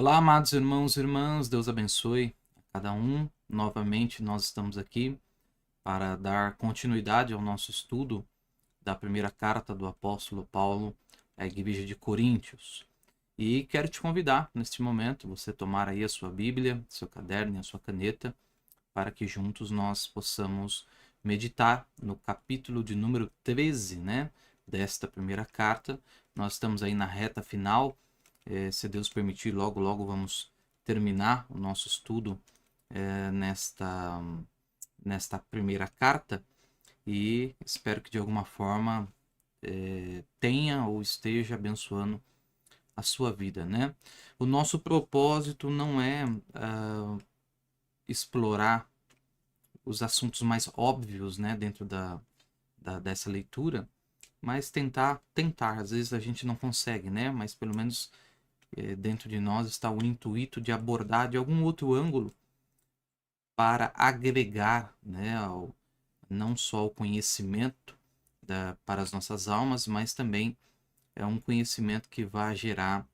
Olá, amados irmãos e irmãs, Deus abençoe a cada um. Novamente, nós estamos aqui para dar continuidade ao nosso estudo da primeira carta do apóstolo Paulo à igreja de Coríntios. E quero te convidar, neste momento, você tomar aí a sua Bíblia, seu caderno e a sua caneta, para que juntos nós possamos meditar no capítulo de número 13, né, desta primeira carta. Nós estamos aí na reta final. Se Deus permitir, logo, logo vamos terminar o nosso estudo nesta primeira carta, e espero que de alguma forma tenha ou esteja abençoando a sua vida, né? O nosso propósito não é explorar os assuntos mais óbvios, né, dentro dessa leitura, mas tentar, às vezes a gente não consegue, né? Mas pelo menos dentro de nós está o intuito de abordar de algum outro ângulo para agregar, né, não só o conhecimento para as nossas almas, mas também é um conhecimento que vai gerar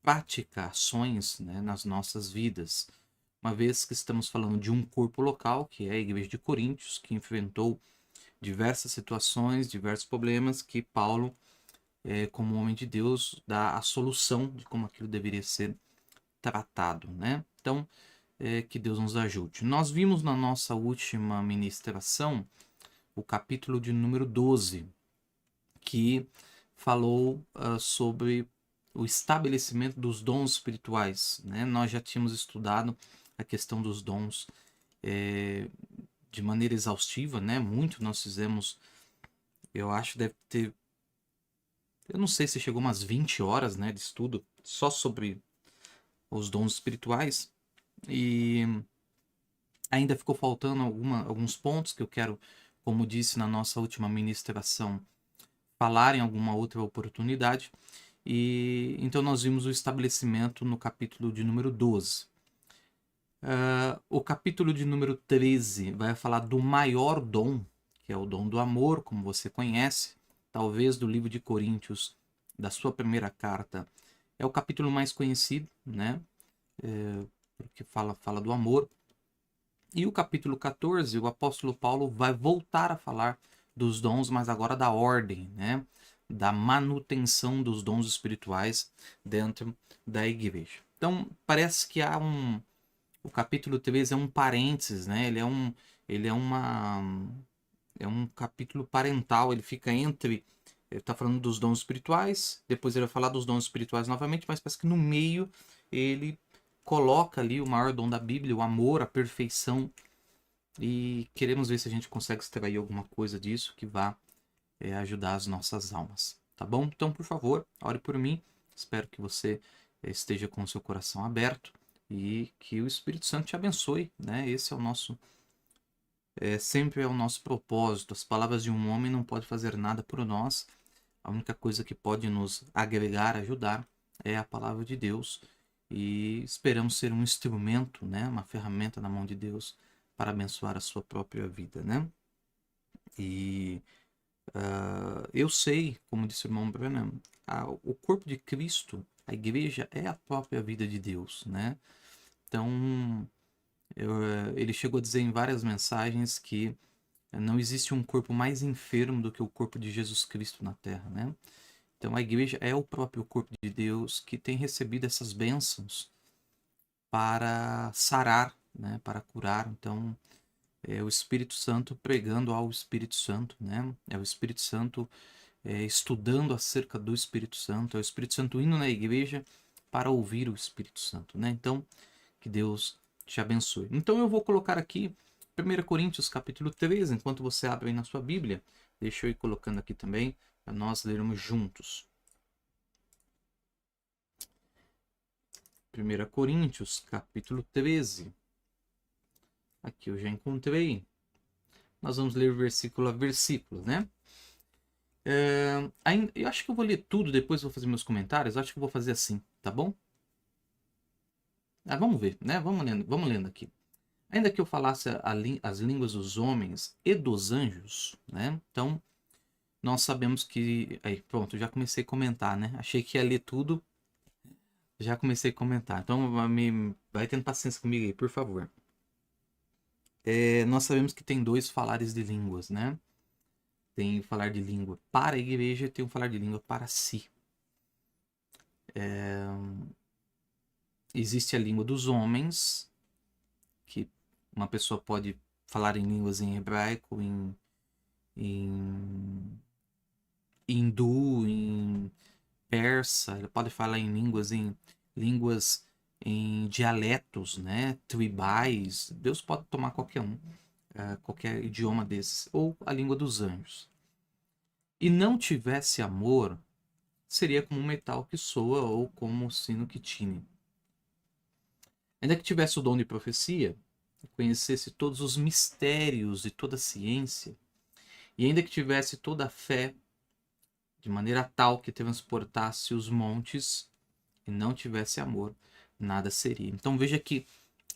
prática, ações, né, nas nossas vidas. Uma vez que estamos falando de um corpo local, que é a Igreja de Coríntios, que enfrentou diversas situações, diversos problemas, que Paulo, como homem de Deus, dá a solução de como aquilo deveria ser tratado, né? Então, que Deus nos ajude. Nós vimos na nossa última ministração o capítulo de número 12, que falou sobre o estabelecimento dos dons espirituais, né? Nós já tínhamos estudado a questão dos dons de maneira exaustiva, né? Muito nós fizemos, eu acho, deve ter, eu não sei se chegou umas 20 horas, né, de estudo só sobre os dons espirituais. E ainda ficou faltando alguns pontos que eu quero, como disse na nossa última ministração, falar em alguma outra oportunidade. E então nós vimos o estabelecimento no capítulo de número 12. O capítulo de número 13 vai falar do maior dom, que é o dom do amor, como você conhece, talvez do livro de Coríntios, da sua primeira carta. É o capítulo mais conhecido, né? Porque fala do amor. E o capítulo 14, o apóstolo Paulo vai voltar a falar dos dons, mas agora da ordem, né? Da manutenção dos dons espirituais dentro da igreja. Então, parece que o capítulo 13 é um parênteses, né? É um capítulo parental, ele fica entre... Ele está falando dos dons espirituais, depois ele vai falar dos dons espirituais novamente, mas parece que no meio ele coloca ali o maior dom da Bíblia, o amor, a perfeição, e queremos ver se a gente consegue extrair alguma coisa disso que vá ajudar as nossas almas, tá bom? Então, por favor, ore por mim, espero que você esteja com o seu coração aberto e que o Espírito Santo te abençoe, né? Esse é o nosso, sempre é o nosso propósito. As palavras de um homem não podem fazer nada por nós, a única coisa que pode nos agregar, ajudar, é a palavra de Deus. E esperamos ser um instrumento, né? Uma ferramenta na mão de Deus para abençoar a sua própria vida, né? E eu sei, como disse o irmão Branham, o corpo de Cristo, a igreja, é a própria vida de Deus, né? Então, ele chegou a dizer em várias mensagens que não existe um corpo mais enfermo do que o corpo de Jesus Cristo na Terra, né? Então, a igreja é o próprio corpo de Deus que tem recebido essas bênçãos para sarar, né? Para curar. Então, é o Espírito Santo pregando ao Espírito Santo, né? É o Espírito Santo estudando acerca do Espírito Santo, é o Espírito Santo indo na igreja para ouvir o Espírito Santo, né? Então, que Deus te abençoe. Então, eu vou colocar aqui 1 Coríntios capítulo 13, enquanto você abre aí na sua Bíblia, deixa eu ir colocando aqui também, para nós lermos juntos. 1 Coríntios capítulo 13. Aqui eu já encontrei. Nós vamos ler versículo a versículo, né? Eu acho que eu vou ler tudo, depois vou fazer meus comentários. Acho que eu vou fazer assim, tá bom? Vamos ver, né? Vamos lendo aqui. Ainda que eu falasse as línguas dos homens e dos anjos, né? Então, nós sabemos que... Aí, pronto, já comecei a comentar, né? Achei que ia ler tudo, Já comecei a comentar. Então, vai tendo paciência comigo aí, por favor. Nós sabemos que tem dois falares de línguas, né? Tem o falar de língua para a igreja e tem o falar de língua para si. Existe a língua dos homens, que uma pessoa pode falar em línguas em hebraico, em hindu, em persa, ele pode falar em línguas em dialetos, né, tribais. Deus pode tomar qualquer um, qualquer idioma desses, ou a língua dos anjos. E não tivesse amor, seria como um metal que soa ou como um sino que tine. Ainda que tivesse o dom de profecia, conhecesse todos os mistérios e toda a ciência, e ainda que tivesse toda a fé, de maneira tal que transportasse os montes, e não tivesse amor, nada seria. Então veja que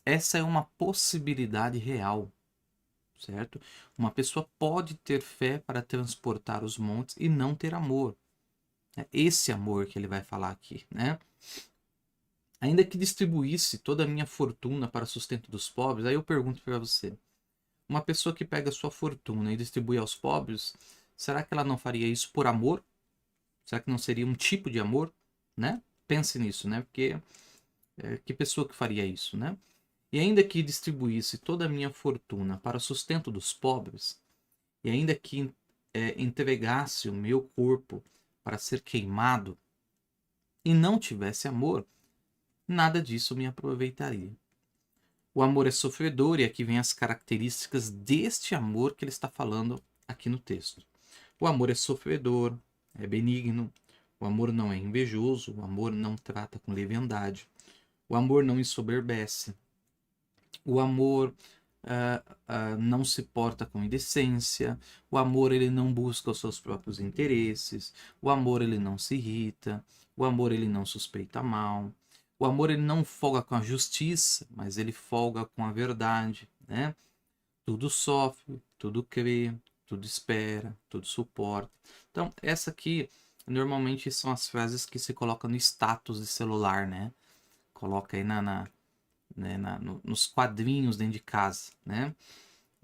essa é uma possibilidade real, certo? Uma pessoa pode ter fé para transportar os montes e não ter amor. É esse amor que ele vai falar aqui, né? Ainda que distribuísse toda a minha fortuna para sustento dos pobres, aí eu pergunto para você, uma pessoa que pega a sua fortuna e distribui aos pobres, será que ela não faria isso por amor? Será que não seria um tipo de amor, né? Pense nisso, né? Porque que pessoa que faria isso, né? E ainda que distribuísse toda a minha fortuna para o sustento dos pobres, e ainda que entregasse o meu corpo para ser queimado, e não tivesse amor, nada disso me aproveitaria. O amor é sofredor, e aqui vem as características deste amor que ele está falando aqui no texto. O amor é sofredor, é benigno, o amor não é invejoso, o amor não trata com leviandade, o amor não ensoberbece, o amor não se porta com indecência, o amor ele não busca os seus próprios interesses, o amor ele não se irrita, o amor ele não suspeita mal, o amor ele não folga com a justiça, mas ele folga com a verdade, né? Tudo sofre, tudo crê, tudo espera, tudo suporta. Então, essa aqui, normalmente são as frases que se colocam no status de celular, né? Coloca aí nos quadrinhos dentro de casa, né?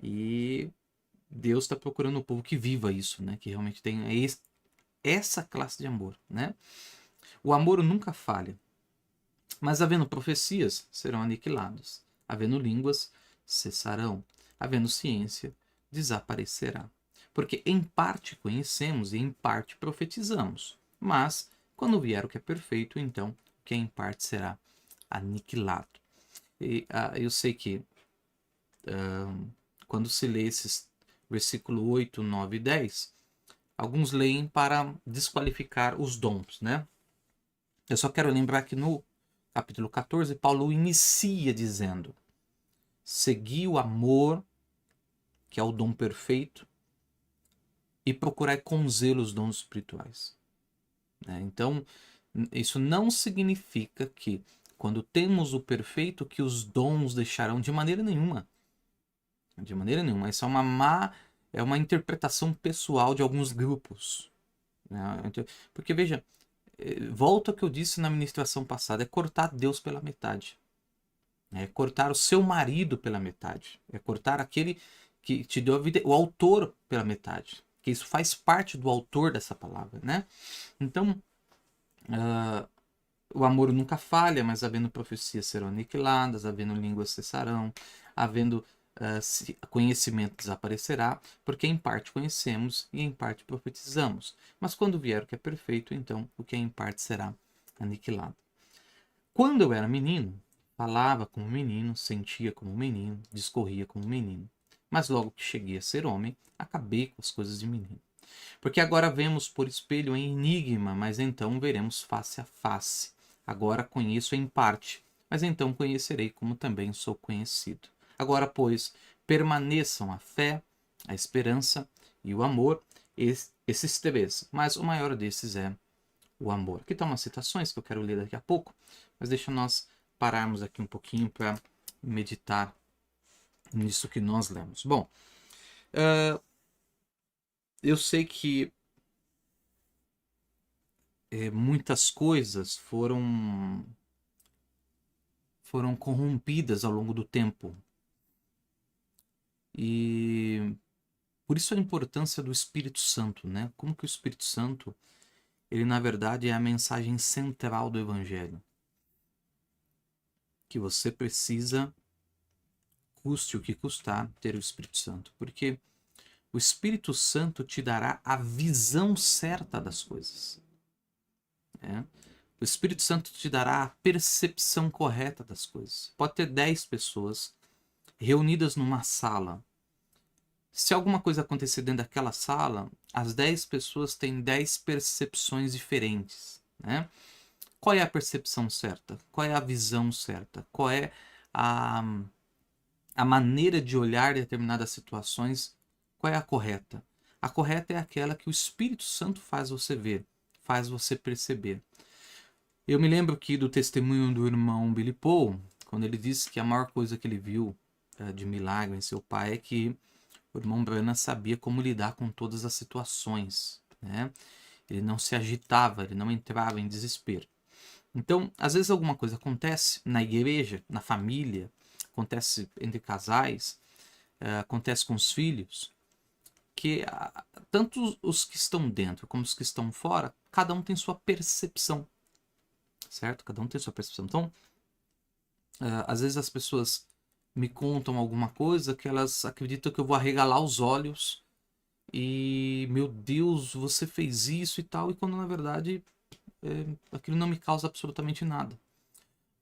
E Deus está procurando um povo que viva isso, né? Que realmente tenha essa classe de amor, né? O amor nunca falha, mas havendo profecias, serão aniquiladas. Havendo línguas, cessarão. Havendo ciência, desaparecerá. Porque em parte conhecemos e em parte profetizamos. Mas, quando vier o que é perfeito, então o que é em parte será aniquilado. E eu sei que quando se lê esses versículo 8, 9 e 10, alguns leem para desqualificar os dons, né? Eu só quero lembrar que no capítulo 14, Paulo inicia dizendo: segui o amor, que é o dom perfeito, e procurai com zelo os dons espirituais. Então, isso não significa que, quando temos o perfeito, que os dons deixarão de maneira nenhuma. De maneira nenhuma. Isso é uma interpretação pessoal de alguns grupos. Né? Porque, veja, volta ao que eu disse na ministração passada, é cortar Deus pela metade. É cortar o seu marido pela metade. É cortar aquele que te deu a vida, o autor pela metade. Que isso faz parte do autor dessa palavra, né? Então, o amor nunca falha, mas havendo profecias serão aniquiladas, havendo línguas cessarão, havendo conhecimento desaparecerá, porque em parte conhecemos e em parte profetizamos. Mas quando vier o que é perfeito, então o que é em parte será aniquilado. Quando eu era menino, falava como menino, sentia como menino, discorria como menino. Mas logo que cheguei a ser homem, acabei com as coisas de menino. Porque agora vemos por espelho em enigma, mas então veremos face a face. Agora conheço em parte, mas então conhecerei como também sou conhecido. Agora, pois, permaneçam a fé, a esperança e o amor, esses três, mas o maior desses é o amor. Aqui estão umas citações que eu quero ler daqui a pouco, mas deixa nós pararmos aqui um pouquinho para meditar nisso que nós lemos. Bom, eu sei que muitas coisas foram foram corrompidas ao longo do tempo. E por isso a importância do Espírito Santo, né? Como que o Espírito Santo, ele na verdade é a mensagem central do Evangelho. Que você precisa, custe o que custar, ter o Espírito Santo. Porque o Espírito Santo te dará a visão certa das coisas. Né? O Espírito Santo te dará a percepção correta das coisas. Pode ter 10 pessoas reunidas numa sala. Se alguma coisa acontecer dentro daquela sala, as 10 pessoas têm 10 percepções diferentes. Né? Qual é a percepção certa? Qual é a visão certa? Qual é a maneira de olhar determinadas situações? Qual é a correta? A correta é aquela que o Espírito Santo faz você ver, faz você perceber. Eu me lembro aqui do testemunho do irmão Billy Paul, quando ele disse que a maior coisa que ele viu de milagre em seu pai é que o irmão Branham sabia como lidar com todas as situações. Né? Ele não se agitava, ele não entrava em desespero. Então, às vezes alguma coisa acontece na igreja, na família, acontece entre casais, acontece com os filhos, que tanto os que estão dentro como os que estão fora, cada um tem sua percepção, certo? Cada um tem sua percepção. Então, às vezes as pessoas me contam alguma coisa que elas acreditam que eu vou arregalar os olhos e, meu Deus, você fez isso e tal, e quando na verdade aquilo não me causa absolutamente nada.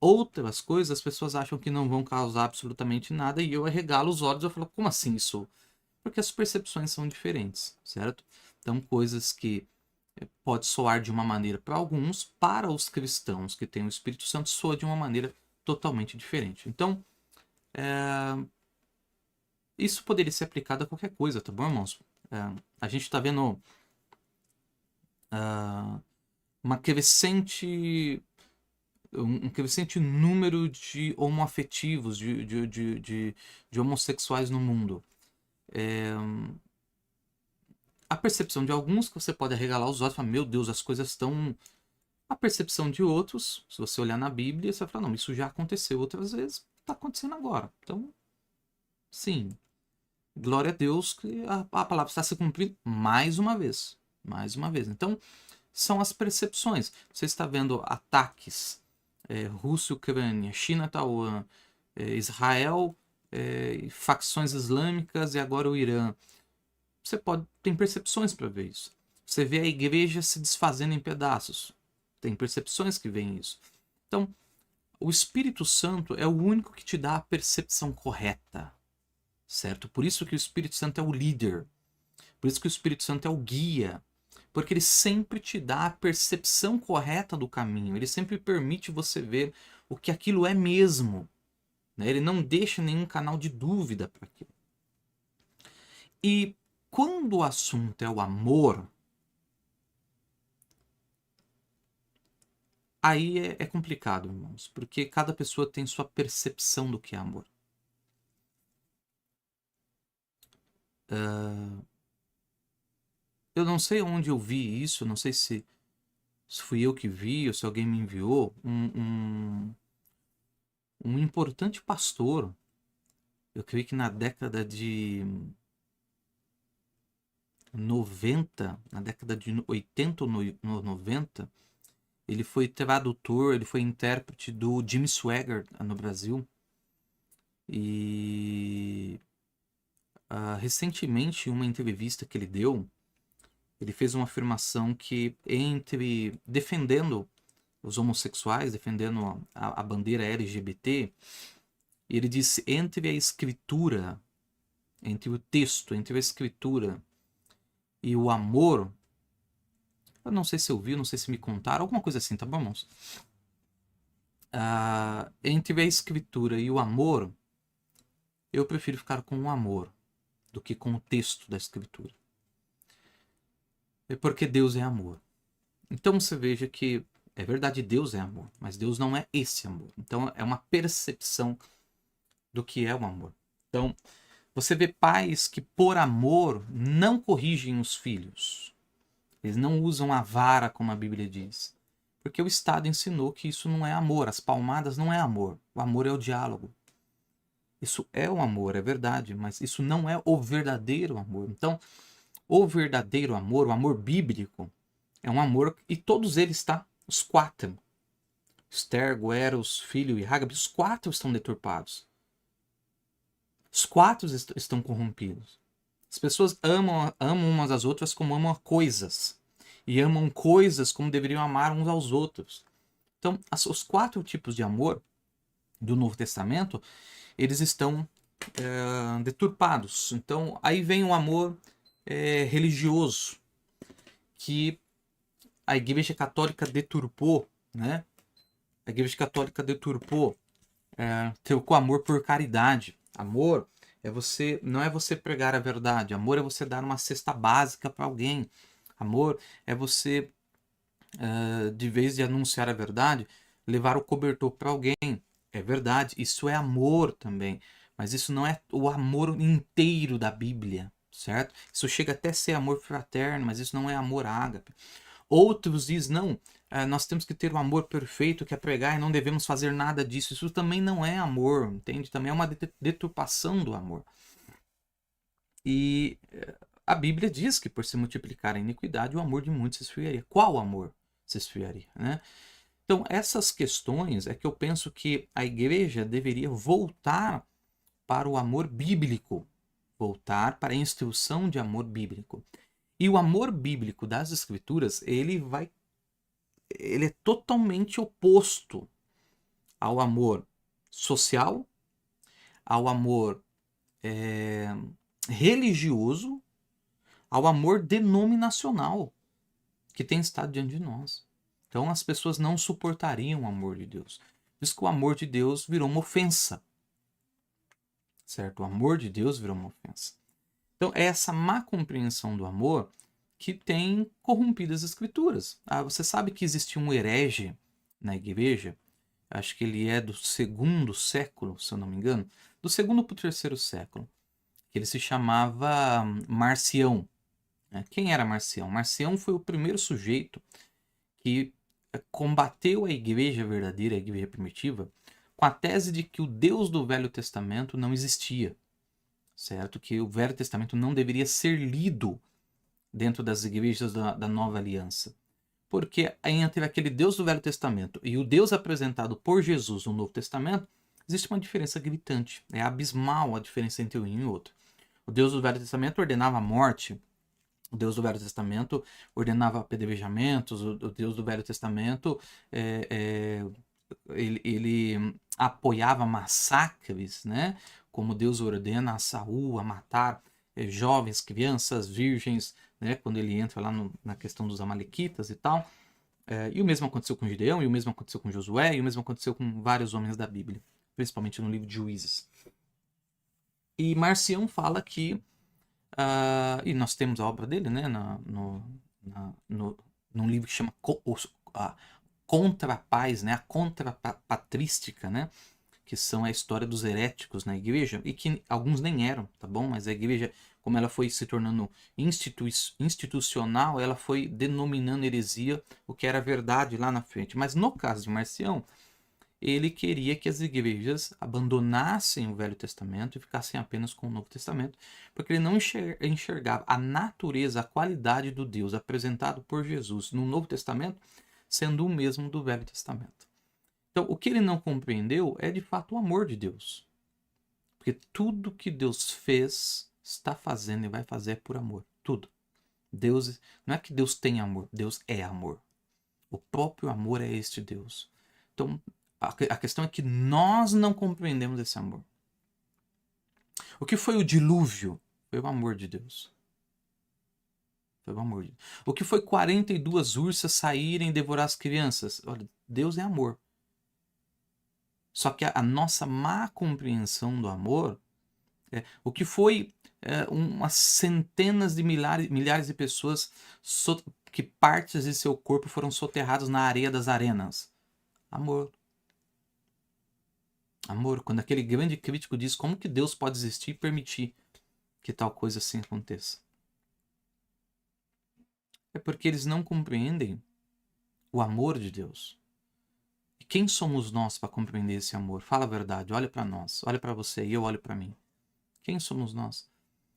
Outras coisas as pessoas acham que não vão causar absolutamente nada e eu arregalo os olhos e eu falo, como assim isso? Porque as percepções são diferentes, certo? Então, coisas que pode soar de uma maneira para alguns, para os cristãos que têm o Espírito Santo, soa de uma maneira totalmente diferente. Então, isso poderia ser aplicado a qualquer coisa, tá bom, irmãos? A gente está vendo uma crescente um crescente número de homoafetivos, de homossexuais no mundo. A percepção de alguns que você pode arregalar os olhos e falar, meu Deus, as coisas estão... A percepção de outros, se você olhar na Bíblia, você vai falar, não, isso já aconteceu outras vezes, está acontecendo agora. Então, sim, glória a Deus que a palavra está se cumprindo mais uma vez. Mais uma vez. Então, são as percepções. Você está vendo ataques, Rússia, Ucrânia, China, Taiwan, Israel, facções islâmicas e agora o Irã. Você tem percepções para ver isso. Você vê a igreja se desfazendo em pedaços. Tem percepções que veem isso. Então, o Espírito Santo é o único que te dá a percepção correta. Certo? Por isso que o Espírito Santo é o líder. Por isso que o Espírito Santo é o guia. Porque ele sempre te dá a percepção correta do caminho. Ele sempre permite você ver o que aquilo é mesmo. Né? Ele não deixa nenhum canal de dúvida para aquilo. E quando o assunto é o amor, aí é complicado, irmãos. Porque cada pessoa tem sua percepção do que é amor. Eu não sei onde eu vi isso, não sei se fui eu que vi ou se alguém me enviou, um importante pastor, eu creio que na década de 90, na década de 80 ou 90, ele foi tradutor, ele foi intérprete do Jimmy Swaggart no Brasil. E recentemente, em uma entrevista que ele deu, ele fez uma afirmação que defendendo os homossexuais, defendendo a bandeira LGBT, ele disse, entre a escritura, entre o texto, entre a escritura e o amor, eu não sei se eu vi, não sei se me contaram, alguma coisa assim, tá bom, irmãos? Entre a escritura e o amor, eu prefiro ficar com o amor do que com o texto da escritura. É porque Deus é amor. Então você veja que é verdade, Deus é amor, mas Deus não é esse amor. Então é uma percepção do que é o amor. Então você vê pais que por amor não corrigem os filhos. Eles não usam a vara como a Bíblia diz. Porque o Estado ensinou que isso não é amor, as palmadas não é amor. O amor é o diálogo. Isso é o amor, é verdade, mas isso não é o verdadeiro amor. Então, o verdadeiro amor, o amor bíblico, é um amor, e todos eles, tá? Os quatro. Stergo, Eros, Filho e Hágabe, os quatro estão deturpados. Os quatro estão corrompidos. As pessoas amam umas às outras como amam coisas. E amam coisas como deveriam amar uns aos outros. Então, os quatro tipos de amor do Novo Testamento, eles estão deturpados. Então, aí vem o amor religioso, que a Igreja Católica deturpou, né? A Igreja Católica deturpou, trocou amor por caridade. Amor não é você pregar a verdade. Amor é você dar uma cesta básica para alguém. Amor é você, de vez de anunciar a verdade, levar o cobertor para alguém. É verdade, isso é amor também. Mas isso não é o amor inteiro da Bíblia, certo? Isso chega até a ser amor fraterno, mas isso não é amor ágape. Outros dizem, não, nós temos que ter o amor perfeito que é pregar e não devemos fazer nada disso. Isso também não é amor, entende? Também é uma deturpação do amor. E a Bíblia diz que por se multiplicar a iniquidade, o amor de muitos se esfriaria. Qual amor se esfriaria, né? Então, essas questões é que eu penso que a igreja deveria voltar para o amor bíblico, voltar para a instrução de amor bíblico. E o amor bíblico das Escrituras, ele é totalmente oposto ao amor social, ao amor religioso, ao amor denominacional que tem estado diante de nós. Então as pessoas não suportariam o amor de Deus. Diz que o amor de Deus virou uma ofensa. Certo? O amor de Deus virou uma ofensa. Então é essa má compreensão do amor que tem corrompido as escrituras. Você sabe que existia um herege na igreja, acho que ele é do 2º século, se eu não me engano, do 2º para o 3º século, que ele se chamava Marcião. Quem era Marcião? Marcião foi o primeiro sujeito que combateu a igreja verdadeira, a igreja primitiva, com a tese de que o Deus do Velho Testamento não existia, certo? Que o Velho Testamento não deveria ser lido dentro das igrejas da Nova Aliança. Porque entre aquele Deus do Velho Testamento e o Deus apresentado por Jesus no Novo Testamento, existe uma diferença gritante. É abismal a diferença entre um e outro. O Deus do Velho Testamento ordenava a morte. O Deus do Velho Testamento ordenava apedrejamentos. O Deus do Velho Testamento ele apoiava massacres, né? Como Deus ordena a Saul a matar jovens, crianças, virgens, né? Quando ele entra lá na questão dos amalequitas e tal. E o mesmo aconteceu com Gideão, e o mesmo aconteceu com Josué, e o mesmo aconteceu com vários homens da Bíblia, principalmente no livro de Juízes. E Marcião fala que, e nós temos a obra dele, né, num livro que chama Contra a Paz, né, a Contrapatrística, né, que são a história dos heréticos na igreja, e que alguns nem eram, tá bom? Mas a igreja, como ela foi se tornando institucional, ela foi denominando heresia o que era verdade lá na frente. Mas no caso de Marcião, ele queria que as igrejas abandonassem o Velho Testamento e ficassem apenas com o Novo Testamento, porque ele não enxergava a natureza, a qualidade do Deus apresentado por Jesus no Novo Testamento sendo o mesmo do Velho Testamento. Então, o que ele não compreendeu é de fato o amor de Deus. Porque tudo que Deus fez, está fazendo e vai fazer por amor. Tudo. Deus, não é que Deus tem amor, Deus é amor. O próprio amor é este Deus. Então, a questão é que nós não compreendemos esse amor. O que foi o dilúvio? Foi o amor de Deus. Foi o amor de Deus. O que foi 42 ursas saírem e devorar as crianças? Olha, Deus é amor. Só que a nossa má compreensão do amor, o que foi umas centenas de milhares de pessoas que partes de seu corpo foram soterradas na areia das arenas. Amor. Amor. Quando aquele grande crítico diz como que Deus pode existir e permitir que tal coisa assim aconteça. É porque eles não compreendem o amor de Deus. E quem somos nós para compreender esse amor? Fala a verdade, olha para nós, olha para você e eu olho para mim. Quem somos nós?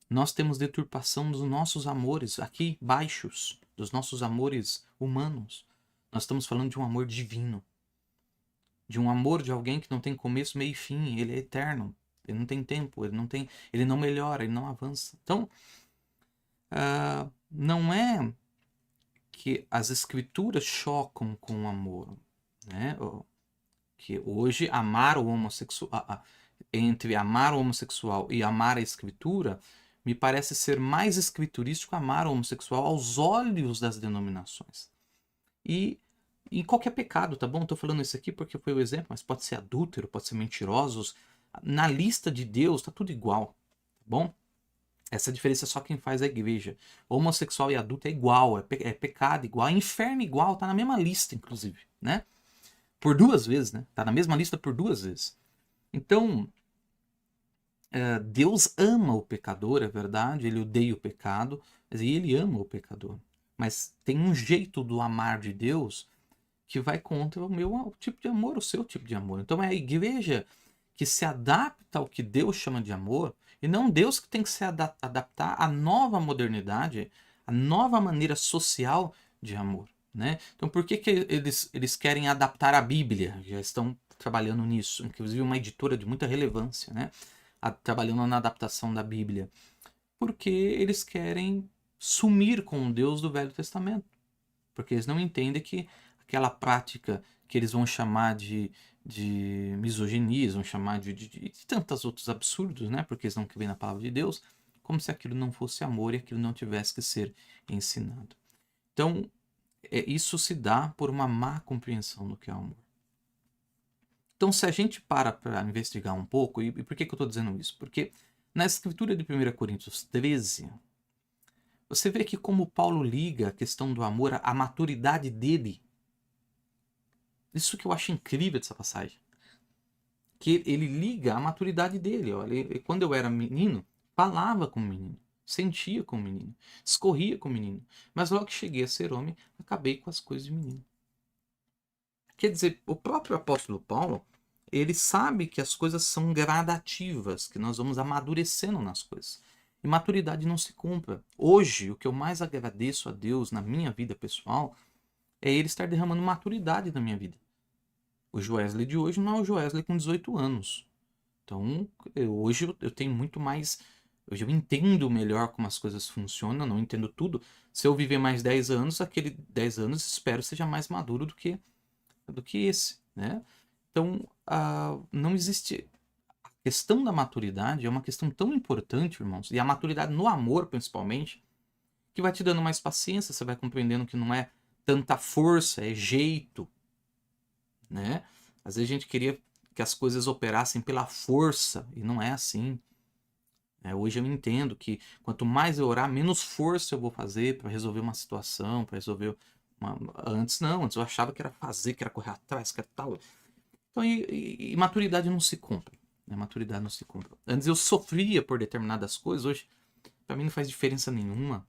Nós temos deturpação dos nossos amores aqui baixos, dos nossos amores humanos. Nós estamos falando de um amor divino, de um amor de alguém que não tem começo, meio e fim, ele é eterno, ele não tem tempo, ele não melhora, ele não avança. Então, não é que as escrituras chocam com o amor, né? Que hoje amar o homossexual, entre amar o homossexual e amar a escritura, me parece ser mais escriturístico amar o homossexual aos olhos das denominações. E em qualquer pecado, tá bom? Estou falando isso aqui porque foi o exemplo, mas pode ser adúltero, pode ser mentirosos. Na lista de Deus tá tudo igual, tá bom? Essa diferença só quem faz é a igreja. Homossexual e adulto é igual, é pecado igual, é inferno igual, tá na mesma lista, inclusive, né? Por 2 vezes, né? Tá na mesma lista por 2 vezes. Então, Deus ama o pecador, é verdade, ele odeia o pecado, mas ele ama o pecador. Mas tem um jeito do amar de Deus que vai contra o meu tipo de amor, o seu tipo de amor. Então é a igreja que se adapta ao que Deus chama de amor, e não Deus que tem que se adaptar à nova modernidade, à nova maneira social de amor. Né? Então por que eles querem adaptar a Bíblia? Já estão trabalhando nisso, inclusive uma editora de muita relevância, né? Trabalhando na adaptação da Bíblia. Porque eles querem sumir com o Deus do Velho Testamento. Porque eles não entendem que aquela prática que eles vão chamar de misoginia, vão chamar de tantos outros absurdos, né? Porque eles não creem na palavra de Deus, como se aquilo não fosse amor e aquilo não tivesse que ser ensinado. Então, isso se dá por uma má compreensão do que é amor. Então, se a gente para investigar um pouco, e por que eu estou dizendo isso? Porque na escritura de 1 Coríntios 13, você vê que como Paulo liga a questão do amor à maturidade dele. Isso que eu acho incrível dessa passagem. Que ele liga a maturidade dele. Olha, quando eu era menino, falava como menino, sentia como menino, escorria como menino. Mas logo que cheguei a ser homem, acabei com as coisas de menino. Quer dizer, o próprio apóstolo Paulo, ele sabe que as coisas são gradativas, que nós vamos amadurecendo nas coisas. E maturidade não se compra. Hoje, o que eu mais agradeço a Deus na minha vida pessoal é Ele estar derramando maturidade na minha vida. O Joesley de hoje não é o Joesley com 18 anos. Então, hoje eu tenho muito mais... Hoje eu entendo melhor como as coisas funcionam, não entendo tudo. Se eu viver mais 10 anos, aquele 10 anos espero seja mais maduro do que esse, né? Então, não existe... A questão da maturidade é uma questão tão importante, irmãos, e a maturidade no amor, principalmente, que vai te dando mais paciência, você vai compreendendo que não é tanta força, é jeito, né? Às vezes a gente queria que as coisas operassem pela força, e não é assim. Hoje eu entendo que quanto mais eu orar, menos força eu vou fazer para resolver uma situação, para resolver Antes não, antes eu achava que era fazer, que era correr atrás, que era tal. Então, e maturidade não se compra. Né? Maturidade não se compra. Antes eu sofria por determinadas coisas, hoje para mim não faz diferença nenhuma.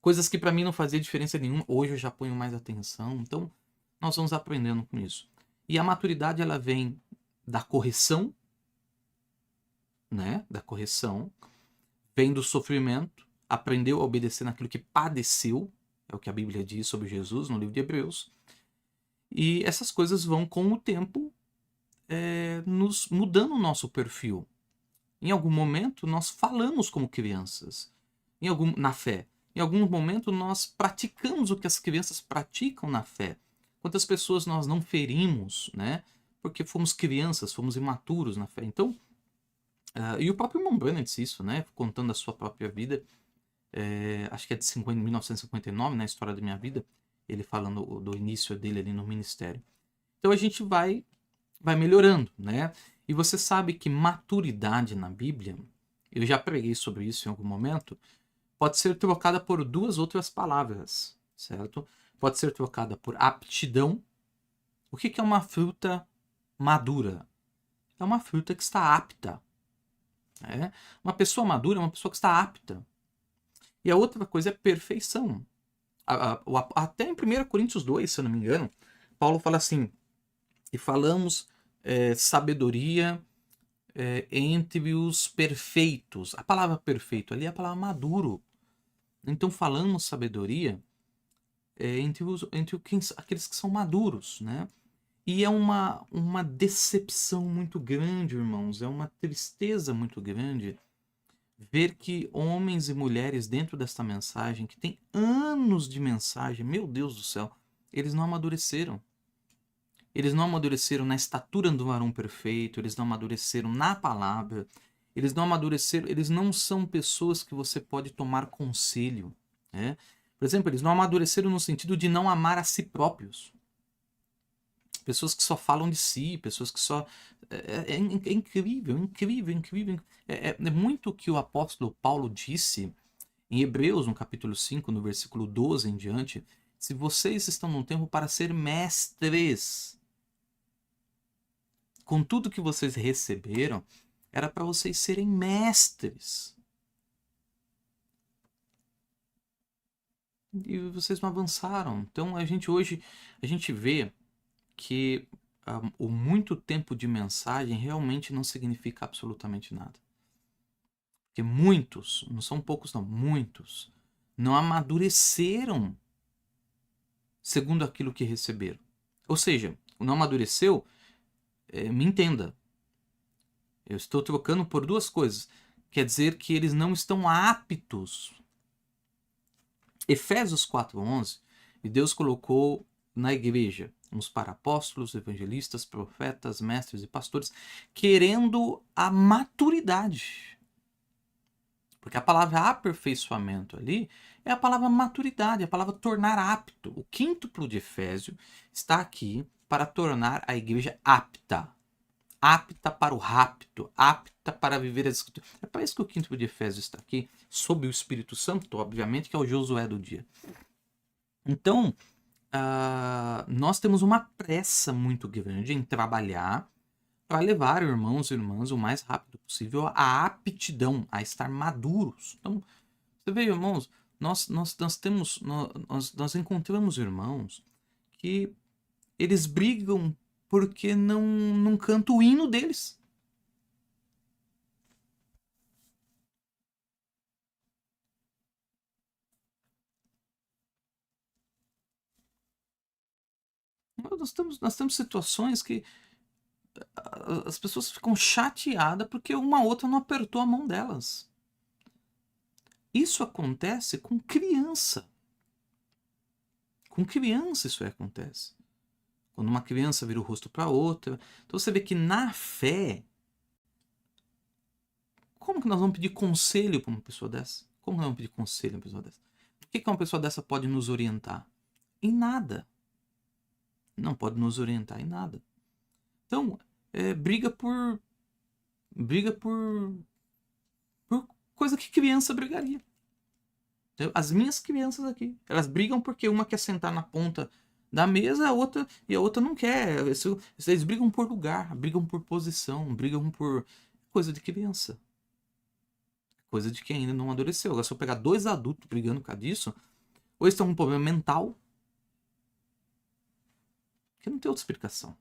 Coisas que para mim não fazia diferença nenhuma, hoje eu já ponho mais atenção. Então, nós vamos aprendendo com isso. E a maturidade, ela vem da correção, né? Da correção. Vem do sofrimento. Aprendeu a obedecer naquilo que padeceu. É o que a Bíblia diz sobre Jesus no livro de Hebreus. E essas coisas vão, com o tempo, nos mudando o nosso perfil. Em algum momento, nós falamos como crianças. Na fé. Em algum momento, nós praticamos o que as crianças praticam na fé. Quantas pessoas nós não ferimos, né? Porque fomos crianças, fomos imaturos na fé. Então, e o próprio irmão Branham disse isso, né? Contando a sua própria vida. Acho que é de 1959, na História da Minha Vida. Ele falando do início dele ali no ministério. Então, a gente vai melhorando, né? E você sabe que maturidade na Bíblia, eu já preguei sobre isso em algum momento, pode ser trocada por 2 outras palavras, certo? Pode ser trocada por aptidão. O que é uma fruta madura? É uma fruta que está apta. Né? Uma pessoa madura é uma pessoa que está apta. E a outra coisa é perfeição. Até em 1 Coríntios 2, se eu não me engano, Paulo fala assim, e falamos sabedoria entre os perfeitos. A palavra perfeito ali é a palavra maduro. Então falamos sabedoria entre aqueles que são maduros, né? E é uma decepção muito grande, irmãos, é uma tristeza muito grande ver que homens e mulheres dentro desta mensagem, que tem anos de mensagem, meu Deus do céu, eles não amadureceram. Eles não amadureceram na estatura do varão perfeito, eles não amadureceram na palavra, eles não amadureceram, eles não são pessoas que você pode tomar conselho, né? Por exemplo, eles não amadureceram no sentido de não amar a si próprios. Pessoas que só falam de si, pessoas que só... É incrível, incrível, incrível. É muito o que o apóstolo Paulo disse em Hebreus, no capítulo 5, no versículo 12 em diante. Se vocês estão num tempo para ser mestres, com tudo que vocês receberam, era para vocês serem mestres. E vocês não avançaram. Então a gente hoje, a gente vê que o muito tempo de mensagem realmente não significa absolutamente nada. Porque muitos, não são poucos não, muitos, não amadureceram segundo aquilo que receberam. Ou seja, o não amadureceu, me entenda, eu estou trocando por duas coisas. Quer dizer que eles não estão aptos. Efésios 4:11, e Deus colocou na igreja uns para apóstolos, evangelistas, profetas, mestres e pastores, querendo a maturidade. Porque a palavra aperfeiçoamento ali é a palavra maturidade, a palavra tornar apto. O quíntuplo de Efésio está aqui para tornar a igreja apta. Apta para o rapto, apta para viver as escrituras. É para isso que o quíntuplo de Efésio está aqui, sob o Espírito Santo, obviamente, que é o Josué do dia. Então, nós temos uma pressa muito grande em trabalhar para levar irmãos e irmãs o mais rápido possível à aptidão, a estar maduros. Então, você vê, irmãos, nós encontramos irmãos que eles brigam porque não cantam o hino deles. Nós temos situações que as pessoas ficam chateadas porque uma outra não apertou a mão delas. Isso acontece com criança. Com criança isso acontece. Quando uma criança vira o rosto para outra. Então você vê que na fé, como que nós vamos pedir conselho para uma pessoa dessa? Como nós vamos pedir conselho para uma pessoa dessa? O que uma pessoa dessa pode nos orientar? Em nada. Não pode nos orientar em nada. Então, briga por coisa que criança brigaria. As minhas crianças aqui, elas brigam porque uma quer sentar na ponta da mesa, a outra não quer. Eles brigam por lugar, brigam por posição, brigam por coisa de criança. Coisa de quem ainda não amadureceu. Agora, se eu pegar dois adultos brigando por causa disso, ou eles estão com um problema mental, que não tem outra explicação.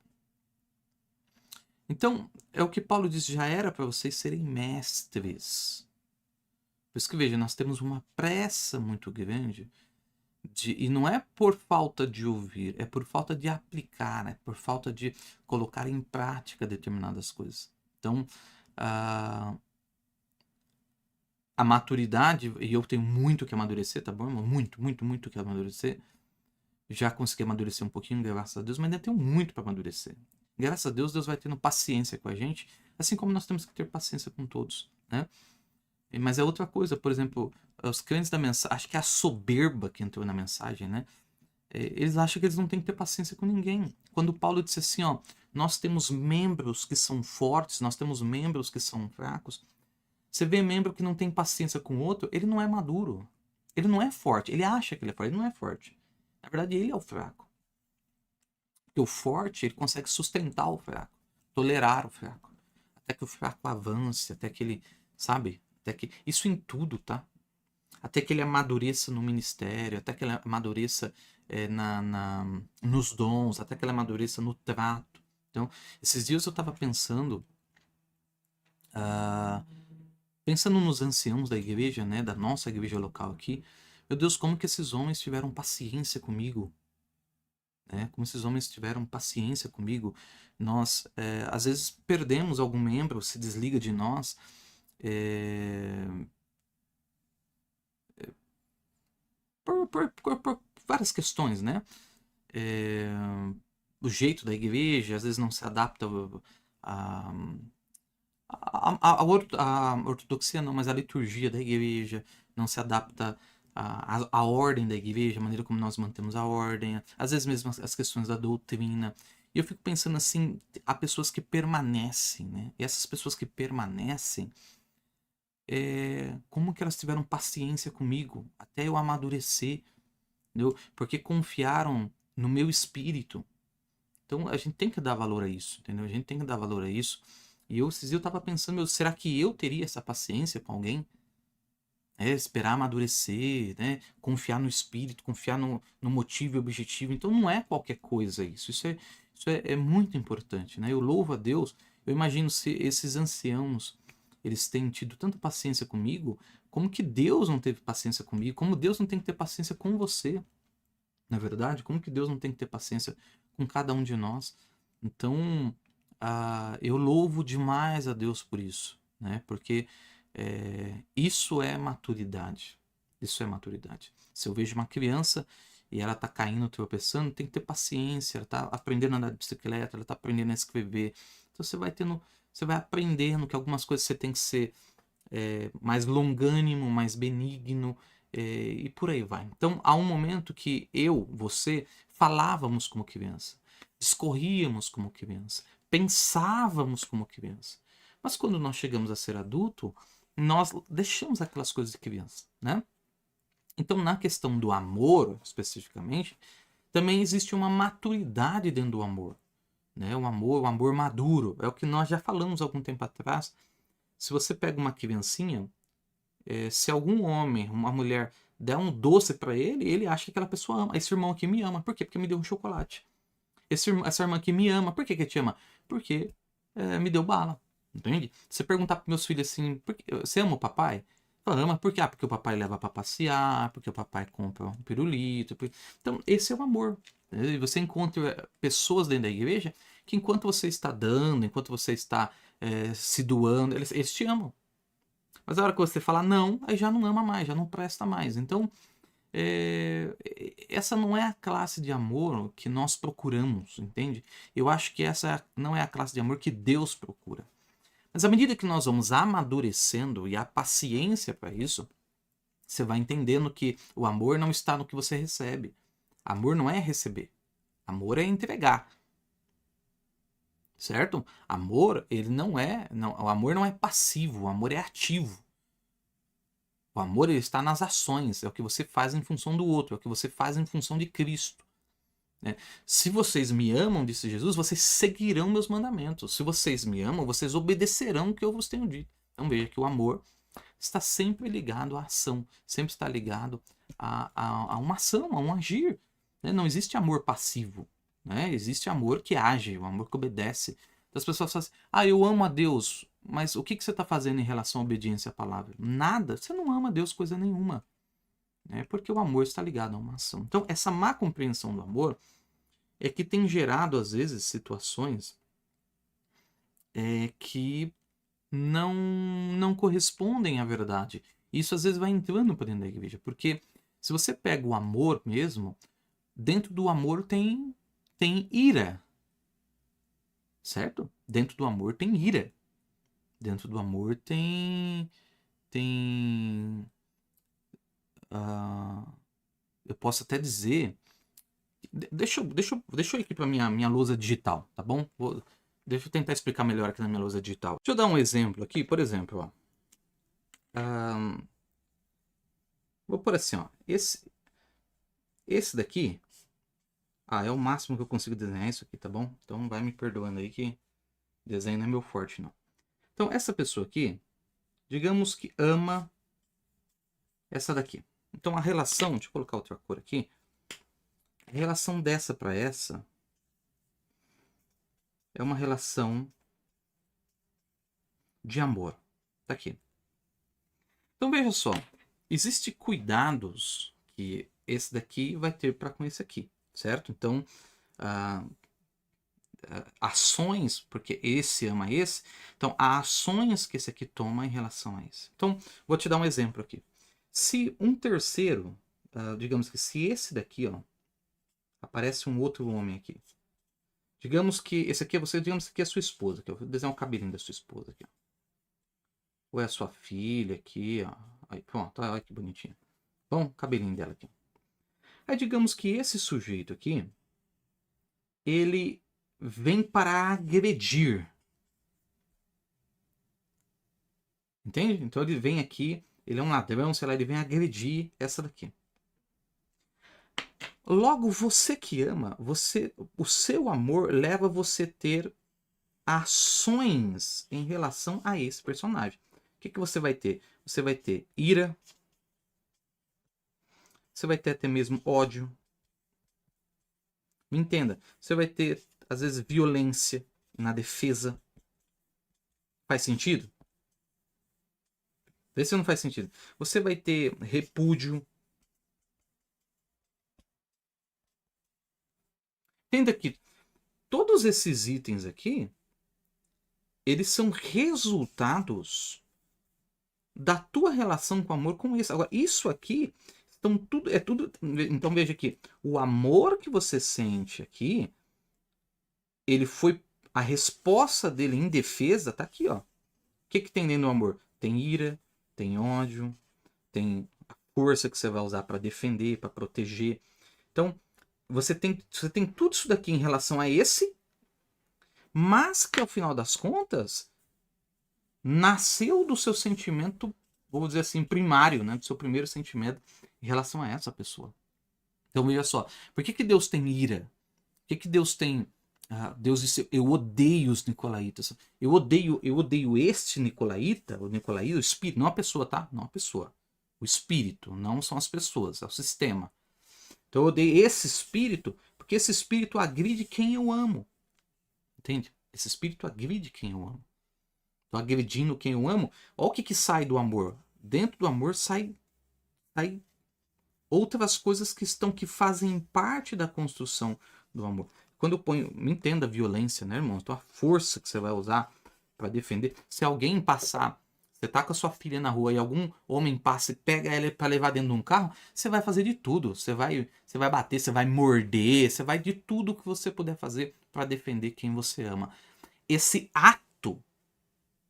Então, é o que Paulo diz, já era para vocês serem mestres. Por isso que, veja, nós temos uma pressa muito grande, e não é por falta de ouvir, é por falta de aplicar, é por falta de colocar em prática determinadas coisas. Então, a maturidade, e eu tenho muito que amadurecer, tá bom, irmão? Muito, muito, muito que amadurecer. Já consegui amadurecer um pouquinho, graças a Deus, mas ainda tenho muito para amadurecer. Graças a Deus, Deus vai tendo paciência com a gente, assim como nós temos que ter paciência com todos, né? Mas é outra coisa, por exemplo, os crentes da mensagem, acho que é a soberba que entrou na mensagem, né? Eles acham que eles não têm que ter paciência com ninguém. Quando Paulo disse assim, ó, nós temos membros que são fortes, nós temos membros que são fracos. Você vê membro que não tem paciência com o outro, ele não é maduro. Ele não é forte. Ele acha que ele é forte, ele não é forte. Na verdade, ele é o fraco. Porque o forte, ele consegue sustentar o fraco, tolerar o fraco, até que o fraco avance, até que ele, sabe? Até que isso em tudo, tá? até que ele amadureça no ministério, até que ele amadureça nos dons, até que ele amadureça no trato. Então, esses dias eu estava pensando nos anciãos da igreja, né, da nossa igreja local aqui. Meu Deus, como que esses homens tiveram paciência comigo, né? Como esses homens tiveram paciência comigo. Nós, às vezes, perdemos algum membro, se desliga de nós, é, por várias questões, né? É, o jeito da igreja, às vezes não se adapta a, a ortodoxia não, mas a liturgia da igreja não se adapta à ordem da igreja, a maneira como nós mantemos a ordem, às vezes mesmo as questões da doutrina. E eu fico pensando assim, há pessoas que permanecem, né? E essas pessoas que permanecem, como que elas tiveram paciência comigo até eu amadurecer, entendeu? Porque confiaram no meu espírito. Então a gente tem que dar valor a isso, entendeu? A gente tem que dar valor a isso. E esses dias eu tava pensando, meu, será que eu teria essa paciência com alguém? Esperar amadurecer, né? Confiar no espírito, confiar no motivo e objetivo. Então não é qualquer coisa isso. Isso é muito importante, né? Eu louvo a Deus. Eu imagino se esses anciãos, eles têm tido tanta paciência comigo, como que Deus não teve paciência comigo? Como Deus não tem que ter paciência com você? Na verdade, como que Deus não tem que ter paciência com cada um de nós? Então, eu louvo demais a Deus por isso, né? Porque isso é maturidade. Isso é maturidade. Se eu vejo uma criança e ela está caindo, tropeçando, tem que ter paciência. Ela está aprendendo a andar de bicicleta, ela está aprendendo a escrever. Então você vai aprendendo que algumas coisas você tem que ser mais longânimo, mais benigno, e por aí vai. Então, há um momento que você, falávamos como criança, discorríamos como criança, pensávamos como criança. Mas quando nós chegamos a ser adulto, nós deixamos aquelas coisas de criança, né? Então, na questão do amor, especificamente, também existe uma maturidade dentro do amor, né? O amor maduro, é o que nós já falamos algum tempo atrás. Se você pega uma criancinha, se algum homem, uma mulher, der um doce para ele, ele acha que aquela pessoa ama. Esse irmão aqui me ama. Por quê? Porque me deu um chocolate. Essa irmã aqui me ama. Por que que te ama? Porque me deu bala. Entende? Você perguntar para meus filhos assim, você ama o papai? Fala, ama por quê? Porque o papai leva para passear, porque o papai compra um pirulito. Então, esse é o amor. E você encontra pessoas dentro da igreja que enquanto você está dando, enquanto você está se doando, eles te amam. Mas a hora que você fala não, aí já não ama mais, já não presta mais. Então, essa não é a classe de amor que nós procuramos, entende? Eu acho que essa não é a classe de amor que Deus procura. Mas à medida que nós vamos amadurecendo e há paciência para isso, você vai entendendo que o amor não está no que você recebe. Amor não é receber. Amor é entregar. Certo? Amor, ele não é. Não, o amor não é passivo, o amor é ativo. O amor ele está nas ações, é o que você faz em função do outro, é o que você faz em função de Cristo. Né? Se vocês me amam, disse Jesus, vocês seguirão meus mandamentos. Se vocês me amam, vocês obedecerão o que eu vos tenho dito. Então veja que o amor está sempre ligado à ação, sempre está ligado a uma ação, a um agir. Né? Não existe amor passivo, né? Existe amor que age, o amor que obedece. Então, as pessoas falam assim, eu amo a Deus, mas o que você está fazendo em relação à obediência à palavra? Nada, você não ama a Deus coisa nenhuma. Né? Porque o amor está ligado a uma ação. Então, essa má compreensão do amor é que tem gerado, às vezes, situações que não correspondem à verdade. Isso às vezes vai entrando para dentro da igreja, porque se você pega o amor mesmo, dentro do amor tem ira, certo? Dentro do amor tem ira. Dentro do amor tem eu posso até dizer, deixa eu ir aqui para minha lousa digital, tá bom? Deixa eu tentar explicar melhor aqui na minha lousa digital. Deixa eu dar um exemplo aqui, por exemplo, ó. Vou pôr assim, ó. Esse daqui, é o máximo que eu consigo desenhar isso aqui, tá bom? Então vai me perdoando aí que desenho não é meu forte, não. Então essa pessoa aqui, digamos que ama essa daqui. Então a relação, deixa eu colocar outra cor aqui. A relação dessa para essa é uma relação de amor. Tá aqui. Então veja só, existem cuidados que esse daqui vai ter para com esse aqui, certo? Então, ah, ações, porque esse ama esse, então há ações que esse aqui toma em relação a esse. Então, vou te dar um exemplo aqui. Se um terceiro, digamos que se esse daqui, ó, aparece um outro homem aqui. Digamos que esse aqui é você, digamos que aqui é a sua esposa, que eu vou desenhar um cabelinho da sua esposa aqui, ó. Ou é a sua filha aqui, ó. Aí, pronto, olha que bonitinho. Bom, cabelinho dela aqui. Aí digamos que esse sujeito aqui, ele vem para agredir. Entende? Então ele vem aqui, ele é um ladrão, sei lá, ele vem agredir essa daqui. Logo, você que ama, o seu amor leva você a ter ações em relação a esse personagem. O que você vai ter? Você vai ter ira, você vai ter até mesmo ódio. Me entenda, você vai ter, às vezes, violência na defesa. Faz sentido? Vê se não faz sentido. Você vai ter repúdio. Entenda que todos esses itens aqui, eles são resultados da tua relação com o amor com esse. Agora, isso aqui, então, tudo, é tudo. Então veja aqui, o amor que você sente aqui, ele foi. A resposta dele em defesa tá aqui, ó. O que, que tem dentro do amor? Tem ira, tem ódio, tem a força que você vai usar para defender, para proteger. Então, você tem tudo isso daqui em relação a esse, mas que ao final das contas nasceu do seu sentimento, vou dizer assim, primário, né? Do seu primeiro sentimento em relação a essa pessoa. Então veja só, por que Deus tem ira? Por que Deus tem. Deus disse, eu odeio os nicolaítas. Eu odeio este nicolaíta, o espírito, não a pessoa, tá? Não a pessoa. O espírito, não são as pessoas, é o sistema. Então eu odeio esse espírito, porque esse espírito agride quem eu amo. Entende? Esse espírito agride quem eu amo. Estou agredindo quem eu amo. Olha o que sai do amor. Dentro do amor sai outras coisas que fazem parte da construção do amor. Quando eu ponho, me entenda a violência, né, irmão? Então a força que você vai usar para defender. Se alguém passar, você tá com a sua filha na rua e algum homem passa e pega ela para levar dentro de um carro, você vai fazer de tudo. Você vai bater, você vai morder, você vai de tudo que você puder fazer para defender quem você ama. Esse ato,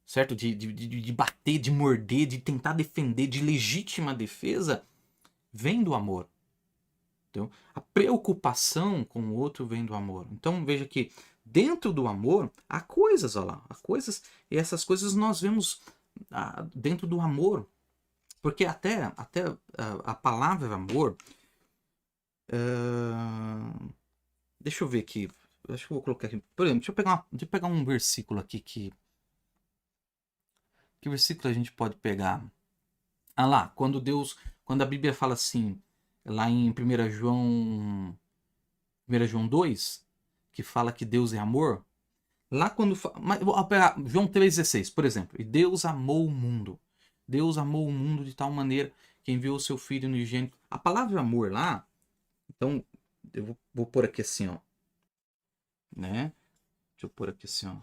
certo? De bater, de morder, de tentar defender, de legítima defesa, vem do amor. Então, a preocupação com o outro vem do amor. Então, veja que dentro do amor há coisas, olha lá, há coisas, e essas coisas nós vemos dentro do amor. Porque até a palavra amor. Deixa eu ver aqui. Acho que eu vou colocar aqui. Por exemplo, deixa eu pegar um versículo aqui que. Que versículo a gente pode pegar? Ah lá, quando a Bíblia fala assim, lá em 1 João 2, que fala que Deus é amor, lá quando vou pegar João 3,16, por exemplo, e Deus amou o mundo. Deus amou o mundo de tal maneira que enviou o seu filho unigênito. A palavra amor lá, então eu vou pôr aqui assim, ó, né? Deixa eu pôr aqui assim, ó,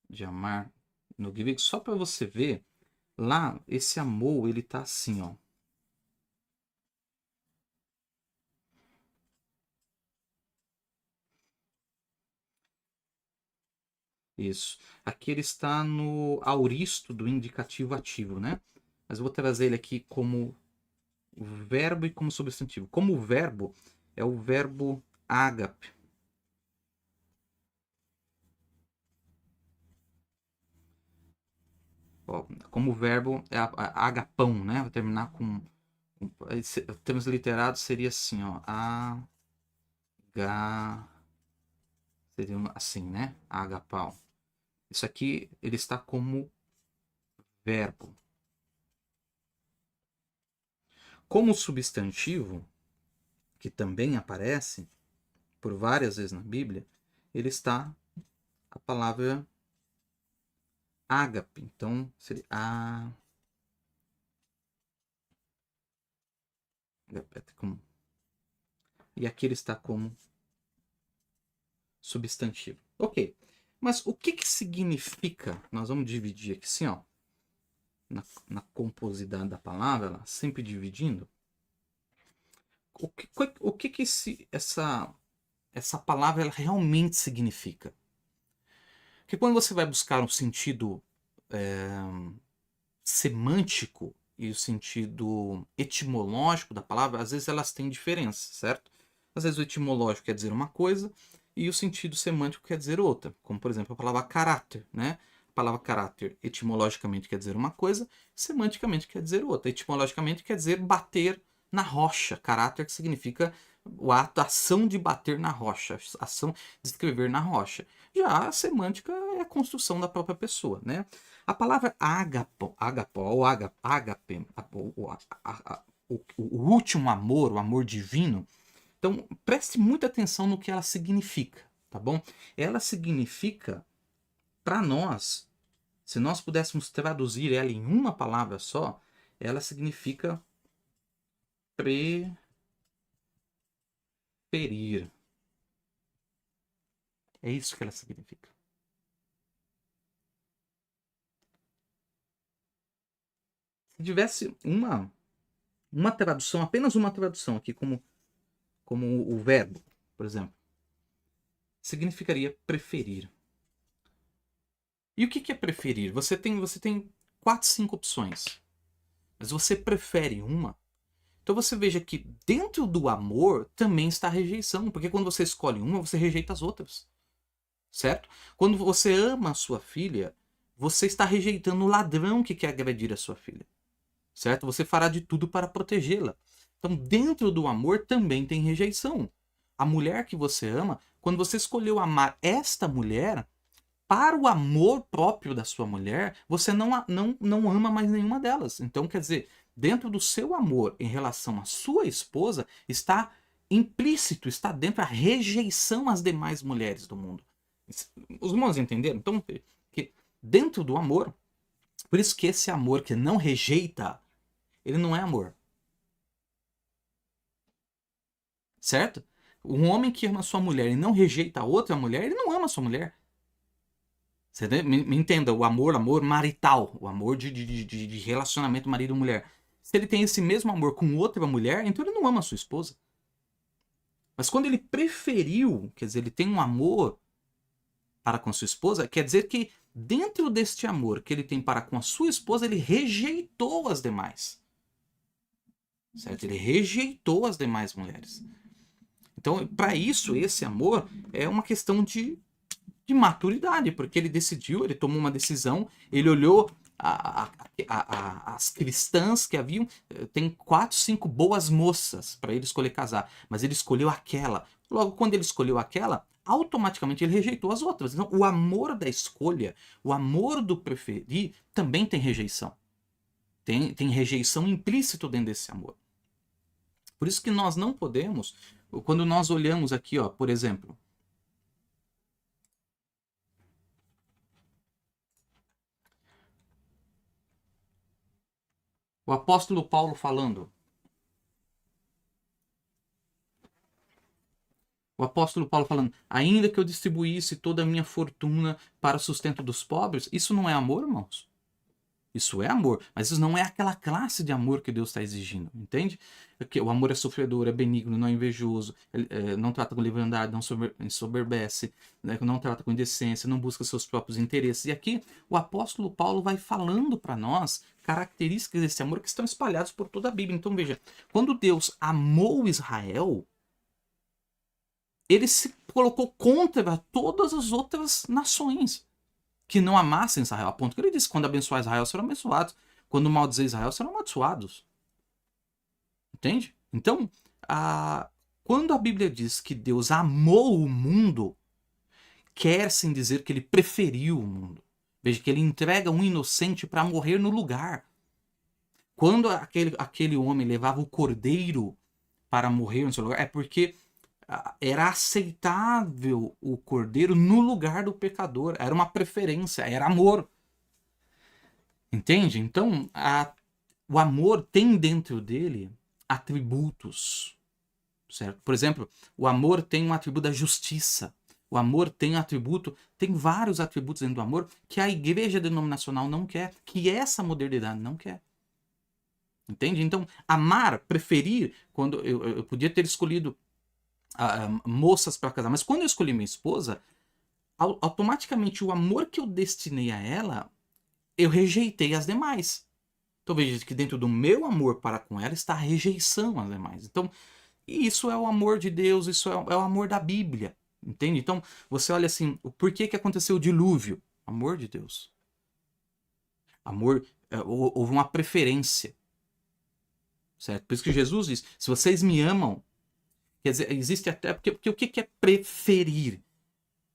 de amar no grego, só para você ver, lá esse amor, ele tá assim, ó. Isso. Aqui ele está no auristo do indicativo ativo, né? Mas eu vou trazer ele aqui como verbo e como substantivo. Como verbo, é o verbo ágape. Ó, como verbo é agapão, né? Vou terminar com termos literados seria assim, ó. Seria assim, né? Agapau. Isso aqui ele está como verbo. Como substantivo, que também aparece por várias vezes na Bíblia, ele está a palavra ágape. Então, seria e aqui ele está como substantivo. Ok. Mas o que significa? Nós vamos dividir aqui assim, ó. Na composidade da palavra, sempre dividindo. O que essa palavra ela realmente significa? Porque quando você vai buscar um sentido semântico e o sentido etimológico da palavra, às vezes elas têm diferença, certo? Às vezes o etimológico quer dizer uma coisa e o sentido semântico quer dizer outra. Como, por exemplo, a palavra caráter, né? A palavra caráter etimologicamente quer dizer uma coisa, semanticamente quer dizer outra. Etimologicamente quer dizer bater na rocha. Caráter que significa a ação de bater na rocha, a ação de escrever na rocha. Já a semântica é a construção da própria pessoa, né? A palavra agapo ou agape, o último amor, o amor divino. Então, preste muita atenção no que ela significa, tá bom? Ela significa, para nós, se nós pudéssemos traduzir ela em uma palavra só, ela significa preferir. É isso que ela significa. Se tivesse uma tradução, apenas uma tradução aqui, como o verbo, por exemplo, significaria preferir. E o que é preferir? Você tem 4, 5 opções, mas você prefere uma. Então você veja que dentro do amor também está a rejeição, porque quando você escolhe uma, você rejeita as outras. Certo? Quando você ama a sua filha, você está rejeitando o ladrão que quer agredir a sua filha. Certo? Você fará de tudo para protegê-la. Então, dentro do amor também tem rejeição. A mulher que você ama, quando você escolheu amar esta mulher, para o amor próprio da sua mulher, você não ama mais nenhuma delas. Então, quer dizer, dentro do seu amor em relação à sua esposa, está implícito, está dentro a rejeição às demais mulheres do mundo. Os irmãos entenderam? Então, que dentro do amor, por isso que esse amor que não rejeita, ele não é amor. Certo? Um homem que ama sua mulher e não rejeita a outra mulher, ele não ama sua mulher. Você me entenda, o amor marital, o amor de relacionamento marido-mulher. Se ele tem esse mesmo amor com outra mulher, então ele não ama a sua esposa. Mas quando ele preferiu, quer dizer, ele tem um amor para com sua esposa, quer dizer que dentro deste amor que ele tem para com a sua esposa, ele rejeitou as demais. Certo? Ele rejeitou as demais mulheres. Então, para isso, esse amor é uma questão de maturidade, porque ele decidiu, ele tomou uma decisão, ele olhou as cristãs que haviam, tem 4, 5 boas moças para ele escolher casar, mas ele escolheu aquela. Logo, quando ele escolheu aquela, automaticamente ele rejeitou as outras. Então, o amor da escolha, o amor do preferir, também tem rejeição. Tem rejeição implícito dentro desse amor. Por isso que nós não podemos, quando nós olhamos aqui, ó, por exemplo, o apóstolo Paulo falando. O apóstolo Paulo falando, ainda que eu distribuísse toda a minha fortuna para o sustento dos pobres, isso não é amor, irmãos? Isso é amor, mas isso não é aquela classe de amor que Deus está exigindo, entende? Porque o amor é sofredor, é benigno, não é invejoso, não trata com leviandade, não ensoberbece, né? Não trata com indecência, não busca seus próprios interesses. E aqui o apóstolo Paulo vai falando para nós características desse amor que estão espalhadas por toda a Bíblia. Então veja, quando Deus amou Israel, ele se colocou contra todas as outras nações que não amassem Israel. A ponto que ele disse que quando abençoar Israel serão abençoados. Quando maldizer Israel serão amaldiçoados. Entende? Então, quando a Bíblia diz que Deus amou o mundo, quer sim dizer que ele preferiu o mundo. Veja que ele entrega um inocente para morrer no lugar. Quando aquele homem levava o cordeiro para morrer no seu lugar, é porque era aceitável o cordeiro no lugar do pecador. Era uma preferência, era amor. Entende? Então, o amor tem dentro dele atributos, certo? Por exemplo, o amor tem um atributo da justiça. O amor tem atributo, tem vários atributos dentro do amor que a igreja denominacional não quer, que essa modernidade não quer. Entende? Então, amar, preferir, quando eu podia ter escolhido moças para casar, mas quando eu escolhi minha esposa, automaticamente o amor que eu destinei a ela, eu rejeitei as demais. Então veja que dentro do meu amor para com ela está a rejeição às demais. Então, isso é o amor de Deus, isso é o amor da Bíblia. Entende? Então, você olha assim, o porquê que aconteceu o dilúvio? Amor de Deus. Amor, houve uma preferência. Certo? Por isso que Jesus diz, se vocês me amam, quer dizer, existe até, porque o que é preferir?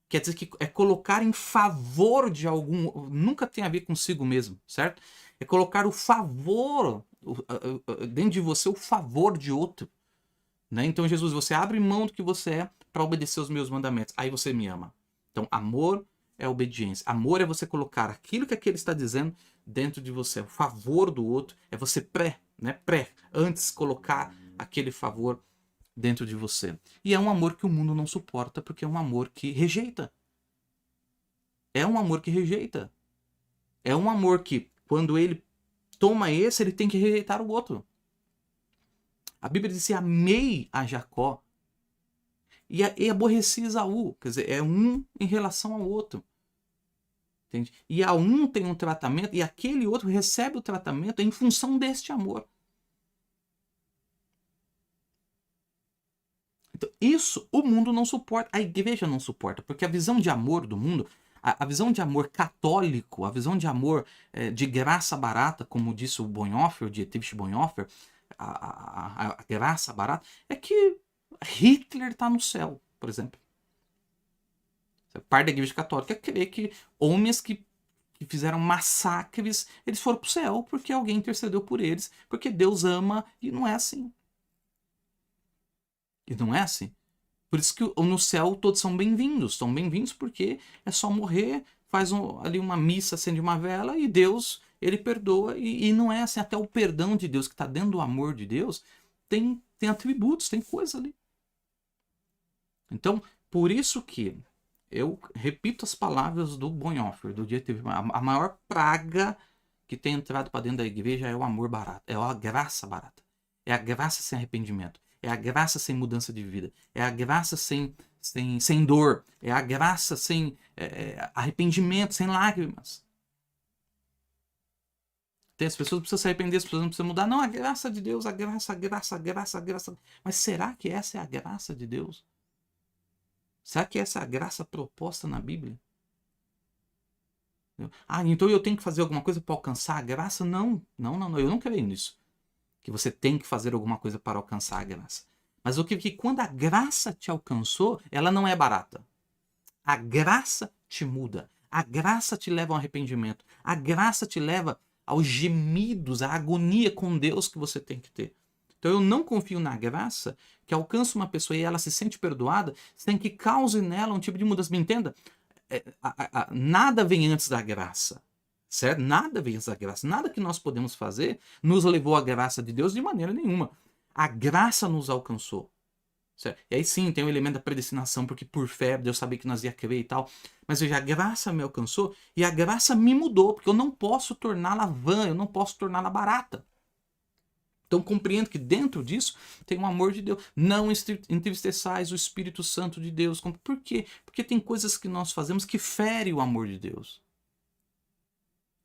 Quer dizer que é colocar em favor de algum, nunca tem a ver consigo mesmo, certo? É colocar o favor, dentro de você, o favor de outro. Né? Então, Jesus, você abre mão do que você é para obedecer os meus mandamentos. Aí você me ama. Então, amor é obediência. Amor é você colocar aquilo que aquele está dizendo dentro de você. O favor do outro é você antes colocar aquele favor dentro de você. E é um amor que o mundo não suporta, porque é um amor que rejeita. É um amor que rejeita. É um amor que, quando ele toma esse, ele tem que rejeitar o outro. A Bíblia diz: amei a Jacó e aborreci Esaú. Quer dizer, é um em relação ao outro. Entende? E a um tem um tratamento e aquele outro recebe o tratamento em função deste amor. Então, isso o mundo não suporta, a igreja não suporta, porque a visão de amor do mundo, a visão de amor católico, a visão de amor de graça barata, como disse o Bonhoeffer, o Dietrich Bonhoeffer, a graça barata, é que Hitler está no céu, por exemplo. Parte da igreja católica crê que homens que fizeram massacres, eles foram para o céu porque alguém intercedeu por eles, porque Deus ama, e não é assim. E não é assim. Por isso que no céu todos são bem-vindos. São bem-vindos porque é só morrer, faz ali uma missa, acende uma vela e Deus, ele perdoa. E não é assim. Até o perdão de Deus, que está dentro do amor de Deus, tem atributos, tem coisa ali. Então, por isso que eu repito as palavras do Bonhoeffer, do dia que teve a maior praga que tem entrado para dentro da igreja é o amor barato, é a graça barata. É a graça sem arrependimento. É a graça sem mudança de vida. É a graça sem dor. É a graça sem arrependimento, sem lágrimas. Tem as pessoas que precisam se arrepender, as pessoas não precisam mudar. Não, a graça de Deus, a graça, a graça, a graça, a graça. Mas será que essa é a graça de Deus? Será que essa é a graça proposta na Bíblia? Então eu tenho que fazer alguma coisa para alcançar a graça? Não, eu não creio nisso. Que você tem que fazer alguma coisa para alcançar a graça. Mas o que quando a graça te alcançou, ela não é barata. A graça te muda. A graça te leva ao arrependimento. A graça te leva aos gemidos, à agonia com Deus que você tem que ter. Então eu não confio na graça que alcança uma pessoa e ela se sente perdoada sem que cause nela um tipo de mudança. Me entenda? Nada vem antes da graça. Certo? Nada vem antes da graça. Nada que nós podemos fazer nos levou à graça de Deus de maneira nenhuma. A graça nos alcançou. Certo? E aí sim, tem o elemento da predestinação, porque por fé Deus sabia que nós ia crer e tal. Mas veja, a graça me alcançou e a graça me mudou, porque eu não posso torná-la vã, eu não posso torná-la barata. Então compreendo que dentro disso tem um amor de Deus. Não entristeçais o Espírito Santo de Deus. Por quê? Porque tem coisas que nós fazemos que ferem o amor de Deus.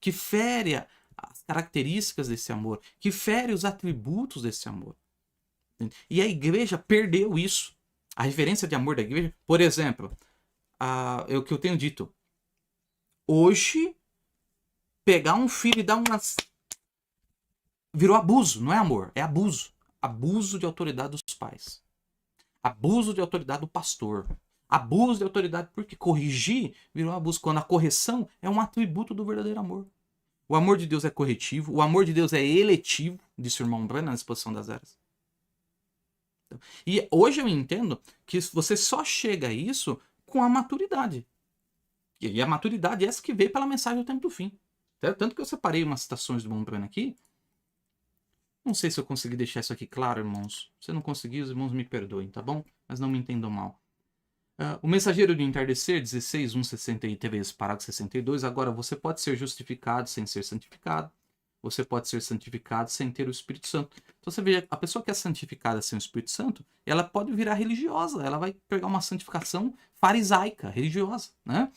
Que fere as características desse amor, que fere os atributos desse amor. E a igreja perdeu isso. A referência de amor da igreja, por exemplo, é o que eu tenho dito. Hoje, pegar um filho e dar umas... Virou abuso, não é amor, é abuso. Abuso de autoridade dos pais. Abuso de autoridade do pastor. Abuso de autoridade porque corrigir virou abuso. Quando a correção é um atributo do verdadeiro amor. O amor de Deus é corretivo, o amor de Deus é eletivo, disse o irmão Branham na exposição das eras. E hoje eu entendo que você só chega a isso com a maturidade. E a maturidade é essa que veio pela mensagem do tempo do fim. Tanto que eu separei umas citações do irmão Branham aqui. Não sei se eu consegui deixar isso aqui claro, irmãos. Se eu não conseguir, os irmãos me perdoem, tá bom? Mas não me entendam mal. O mensageiro do entardecer, 16:163, parágrafo 62. Agora, você pode ser justificado sem ser santificado. Você pode ser santificado sem ter o Espírito Santo. Então você vê, a pessoa que é santificada sem o Espírito Santo, ela pode virar religiosa. Ela vai pegar uma santificação farisaica, religiosa, né?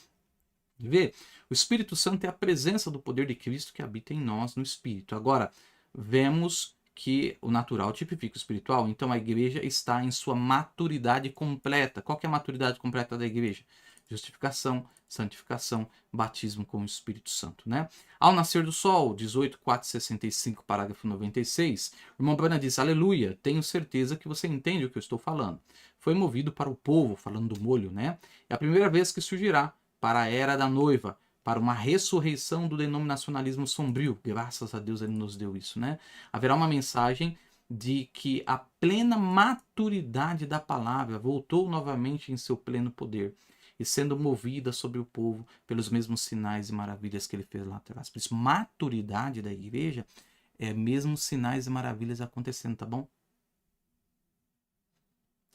Vê, o Espírito Santo é a presença do poder de Cristo que habita em nós no Espírito. Agora, vemos que o natural tipifica o espiritual, então a igreja está em sua maturidade completa. Qual que é a maturidade completa da igreja? Justificação, santificação, batismo com o Espírito Santo, né? Ao nascer do sol, 18:465, parágrafo 96, o irmão Branham diz: aleluia, tenho certeza que você entende o que eu estou falando. Foi movido para o povo, falando do molho, né? É a primeira vez que surgirá para a era da noiva, para uma ressurreição do denominacionalismo sombrio. Graças a Deus ele nos deu isso, né? Haverá uma mensagem de que a plena maturidade da palavra voltou novamente em seu pleno poder e sendo movida sobre o povo pelos mesmos sinais e maravilhas que ele fez lá atrás. Por isso, maturidade da igreja é mesmo sinais e maravilhas acontecendo, tá bom?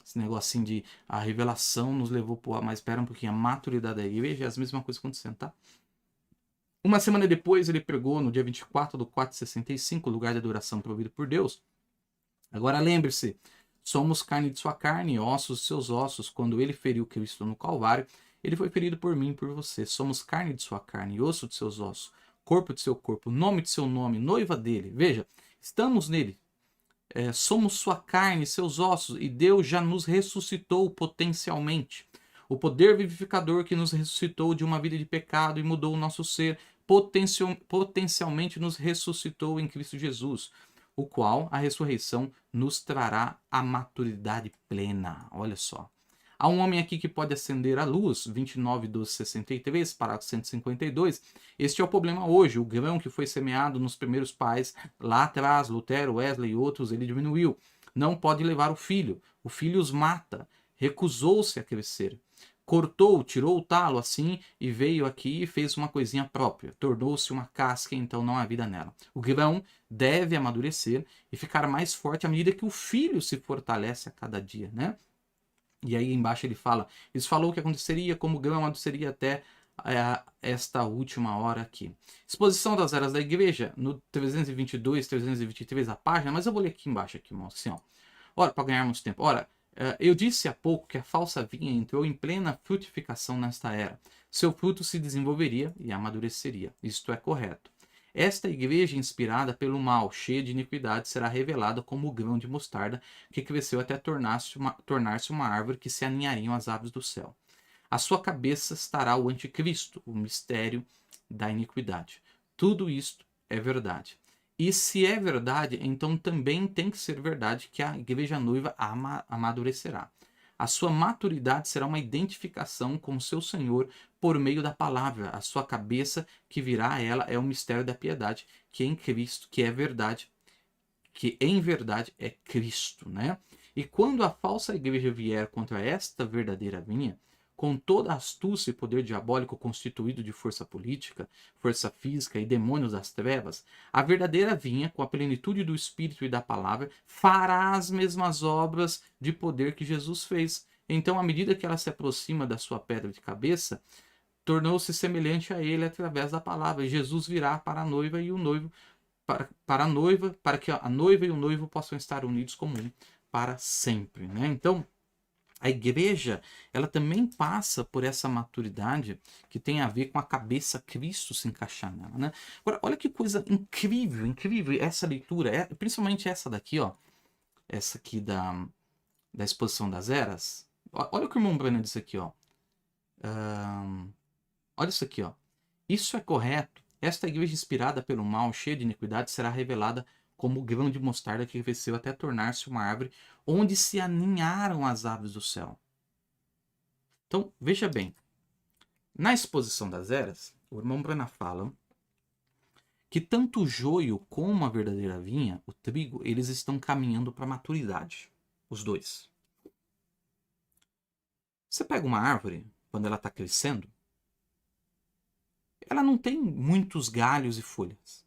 Esse negocinho de a revelação nos levou para... Mas espera um pouquinho, a maturidade da igreja é a mesma coisa acontecendo, tá? Uma semana depois, ele pregou no dia 24/4/65, lugar de adoração provido por Deus. Agora lembre-se, somos carne de sua carne, ossos de seus ossos. Quando ele feriu Cristo no Calvário, ele foi ferido por mim e por você. Somos carne de sua carne, osso de seus ossos, corpo de seu corpo, nome de seu nome, noiva dele. Veja, estamos nele. Somos sua carne, seus ossos, e Deus já nos ressuscitou potencialmente. O poder vivificador que nos ressuscitou de uma vida de pecado e mudou o nosso ser, potencialmente nos ressuscitou em Cristo Jesus, o qual a ressurreição nos trará a maturidade plena. Olha só. Há um homem aqui que pode acender a luz, 29:63, parágrafo 152. Este é o problema hoje. O grão que foi semeado nos primeiros pais, lá atrás, Lutero, Wesley e outros, ele diminuiu. Não pode levar o filho. O filho os mata. Recusou-se a crescer. Cortou, tirou o talo assim e veio aqui e fez uma coisinha própria. Tornou-se uma casca, então não há vida nela. O grão deve amadurecer e ficar mais forte à medida que o filho se fortalece a cada dia, né? E aí embaixo ele fala, isso falou o que aconteceria, como o grão amadurecia até esta última hora aqui. Exposição das eras da igreja, no 322, 323 a página, mas eu vou ler aqui embaixo, aqui, assim, ó. Ora, para ganharmos tempo. Ora, eu disse há pouco que a falsa vinha entrou em plena frutificação nesta era. Seu fruto se desenvolveria e amadureceria. Isto é correto. Esta igreja inspirada pelo mal, cheia de iniquidade, será revelada como o grão de mostarda que cresceu até tornar-se uma árvore que se aninhariam às aves do céu. À sua cabeça estará o anticristo, o mistério da iniquidade. Tudo isto é verdade. E se é verdade, então também tem que ser verdade que a igreja noiva amadurecerá. A sua maturidade será uma identificação com o seu Senhor por meio da palavra. A sua cabeça que virá a ela é o mistério da piedade, que é em Cristo, que é verdade, que em verdade é Cristo, né? E quando a falsa igreja vier contra esta verdadeira vinha, com toda a astúcia e poder diabólico constituído de força política, força física e demônios das trevas, a verdadeira vinha, com a plenitude do Espírito e da palavra, fará as mesmas obras de poder que Jesus fez. Então, à medida que ela se aproxima da sua pedra de cabeça, tornou-se semelhante a ele através da palavra. E Jesus virá para a noiva e o noivo para a noiva, para que a noiva e o noivo possam estar unidos como um para sempre, né? Então, a igreja, ela também passa por essa maturidade que tem a ver com a cabeça Cristo se encaixar nela, né? Agora, olha que coisa incrível, incrível essa leitura, principalmente essa daqui, ó, essa aqui da exposição das eras. Olha o que o irmão Branham disse aqui, ó. Olha isso aqui, ó. Isso é correto. Esta igreja inspirada pelo mal, cheia de iniquidade, será revelada como o grão de mostarda que cresceu até tornar-se uma árvore onde se aninharam as aves do céu. Então, veja bem. Na exposição das eras, o irmão Branham fala que tanto o joio como a verdadeira vinha, o trigo, eles estão caminhando para a maturidade. Os dois. Você pega uma árvore, quando ela está crescendo, ela não tem muitos galhos e folhas.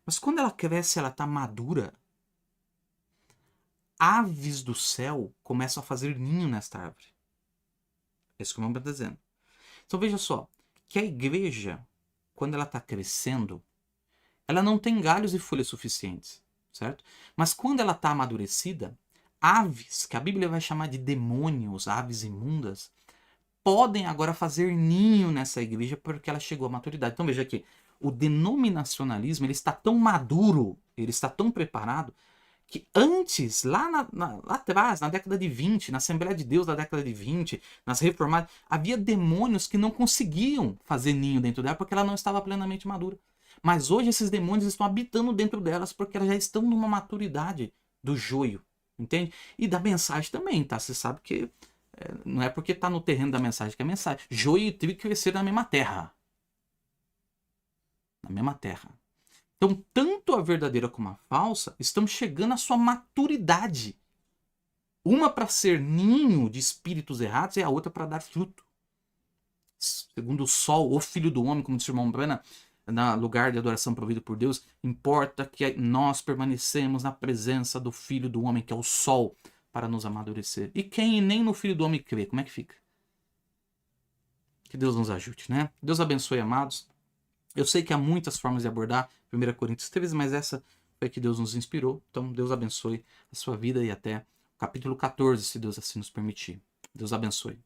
Mas quando ela cresce, ela está madura, aves do céu começam a fazer ninho nesta árvore. É isso que o Mamba está dizendo. Então veja só, que a igreja, quando ela está crescendo, ela não tem galhos e folhas suficientes, certo? Mas quando ela está amadurecida, aves, que a Bíblia vai chamar de demônios, aves imundas, podem agora fazer ninho nessa igreja porque ela chegou à maturidade. Então veja aqui, o denominacionalismo ele está tão maduro, ele está tão preparado, que antes, lá atrás, na década de 20, na Assembleia de Deus da década de 20, nas reformadas, havia demônios que não conseguiam fazer ninho dentro dela porque ela não estava plenamente madura. Mas hoje esses demônios estão habitando dentro delas porque elas já estão numa maturidade do joio, entende? E da mensagem também, tá? Você sabe que não é porque está no terreno da mensagem que é mensagem. Joio e trigo cresceram na mesma terra. Na mesma terra. Então, tanto a verdadeira como a falsa estão chegando à sua maturidade. Uma para ser ninho de espíritos errados e a outra para dar fruto. Segundo o sol, o filho do homem, como disse o irmão Brana, no lugar de adoração provido por Deus, importa que nós permanecemos na presença do filho do homem, que é o sol, para nos amadurecer. E quem nem no filho do homem crê, como é que fica? Que Deus nos ajude, né? Deus abençoe, amados. Eu sei que há muitas formas de abordar 1 Coríntios 13, mas essa foi que Deus nos inspirou. Então, Deus abençoe a sua vida e até o capítulo 14, se Deus assim nos permitir. Deus abençoe.